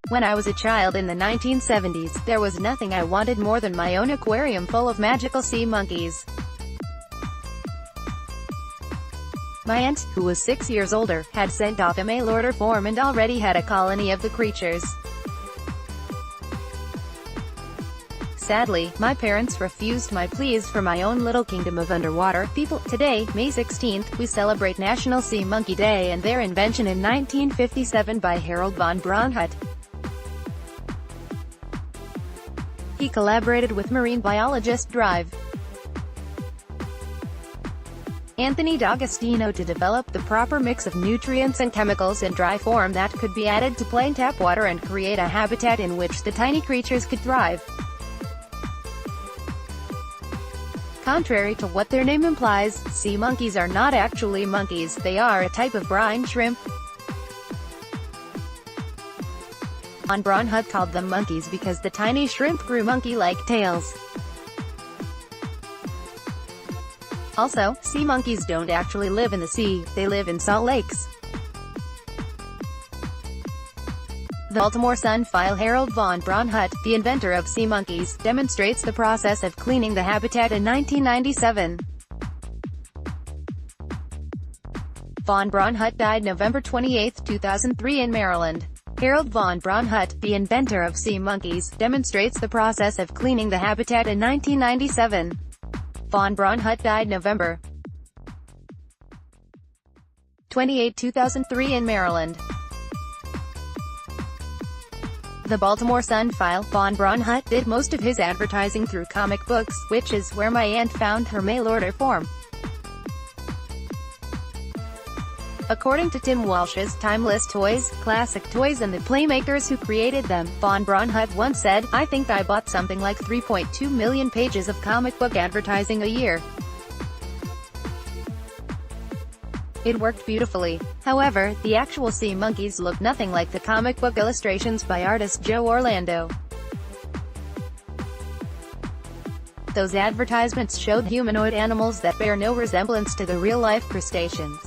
When I was a child in the 1970s, there was nothing I wanted more than my own aquarium full of magical sea monkeys. My aunt, who was 6 years older, had sent off a mail order form and already had a colony of the creatures. Sadly, my parents refused my pleas for my own little kingdom of underwater people. Today, May 16th, we celebrate National Sea Monkey Day and their invention in 1957 by Harold von Braunhut. He collaborated with marine biologist Anthony D'Agostino to develop the proper mix of nutrients and chemicals in dry form that could be added to plain tap water and create a habitat in which the tiny creatures could thrive. Contrary to what their name implies, sea monkeys are not actually monkeys, they are a type of brine shrimp. Von Braunhut called them monkeys because the tiny shrimp grew monkey-like tails. Also, sea monkeys don't actually live in the sea, they live in salt lakes. The Baltimore Sun file Harold von Braunhut, the inventor of sea monkeys, demonstrates the process of cleaning the habitat in 1997. Von Braunhut died November 28, 2003 in Maryland. Harold von Braunhut, the inventor of sea monkeys, demonstrates the process of cleaning the habitat in 1997. Von Braunhut died November 28, 2003 in Maryland. The Baltimore Sun file, Von Braunhut did most of his advertising through comic books, which is where my aunt found her mail order form. According to Tim Walsh's Timeless Toys, Classic Toys and the Playmakers who created them, Von Braunhut once said, "I think I bought something like 3.2 million pages of comic book advertising a year. It worked beautifully." However, the actual sea monkeys look nothing like the comic book illustrations by artist Joe Orlando. Those advertisements showed humanoid animals that bear no resemblance to the real-life crustaceans.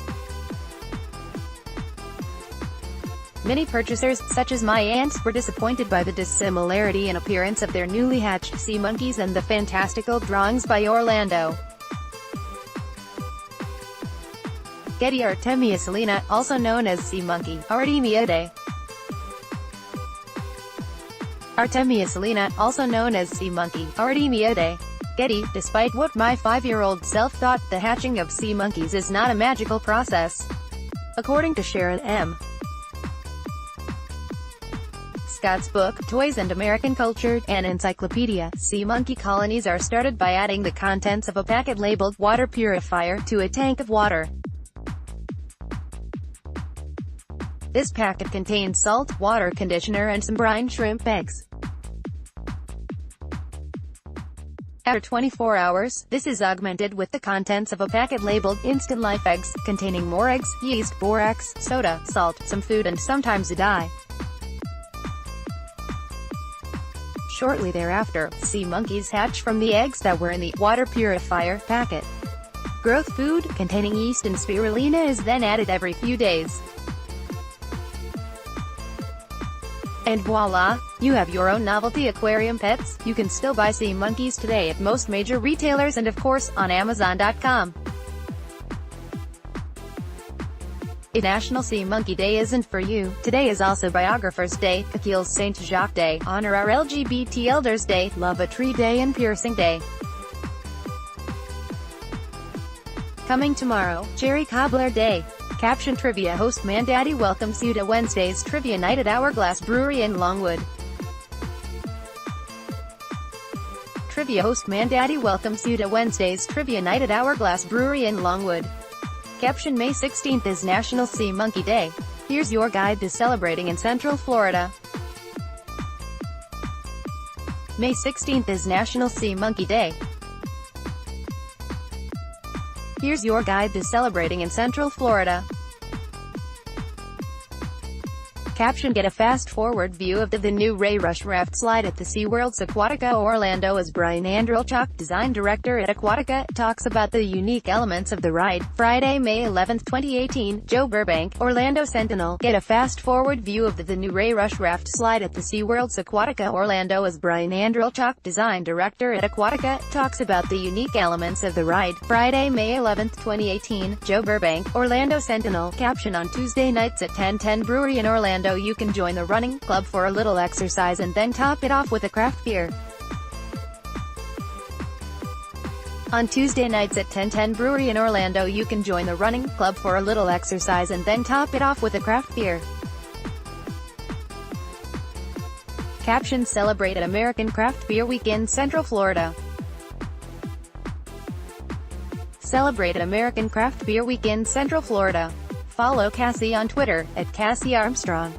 Many purchasers, such as my aunt, were disappointed by the dissimilarity in appearance of their newly hatched sea monkeys and the fantastical drawings by Orlando. Getty Artemia salina, also known as sea monkey, Artemia Artemia salina, also known as sea monkey, Artemia Getty, despite what my 5-year-old self thought, the hatching of sea monkeys is not a magical process. According to Sharon M. Scott's book, Toys and American Culture, an encyclopedia, sea monkey colonies are started by adding the contents of a packet labeled water purifier to a tank of water. This packet contains salt, water conditioner and some brine shrimp eggs. After 24 hours, this is augmented with the contents of a packet labeled Instant Life Eggs, containing more eggs, yeast, borax, soda, salt, some food and sometimes a dye. Shortly thereafter, sea monkeys hatch from the eggs that were in the water purifier packet. Growth food, containing yeast and spirulina, is then added every few days. And voila! You have your own novelty aquarium pets. You can still buy sea monkeys today at most major retailers and of course, on Amazon.com. If National Sea Monkey Day isn't for you, today is also Biographer's Day, Coquille's Saint Jacques Day, Honor Our LGBT Elders Day, Love a Tree Day and Piercing Day. Coming tomorrow, Cherry Cobbler Day. Caption Trivia host Mandaddy welcomes you to Wednesday's Trivia Night at Hourglass Brewery in Longwood. Trivia host Mandaddy welcomes you to Wednesday's Trivia Night at Hourglass Brewery in Longwood. Caption May 16th is National Sea Monkey Day. Here's your guide to celebrating in Central Florida. May 16th is National Sea Monkey Day. Here's your guide to celebrating in Central Florida. Caption: Get a fast-forward view of the new Ray Rush raft slide at the SeaWorld's Aquatica Orlando as Brian Andrelchuk, design director at Aquatica, talks about the unique elements of the ride. Friday, May 11, 2018, Joe Burbank, Orlando Sentinel. Get a fast-forward view of the new Ray Rush raft slide at the SeaWorld's Aquatica Orlando as Brian Andrelchuk, design director at Aquatica, talks about the unique elements of the ride. Friday, May 11, 2018, Joe Burbank, Orlando Sentinel. Caption: On Tuesday nights at 1010 Brewery in Orlando, you can join the running club for a little exercise and then top it off with a craft beer. On Tuesday nights at 1010 Brewery in Orlando, you can join the running club for a little exercise and then top it off with a craft beer. Caption: Celebrate at American Craft Beer Week in Central Florida. Celebrate at American Craft Beer Week in Central Florida. Follow Cassie on Twitter, @CassieArmstrong.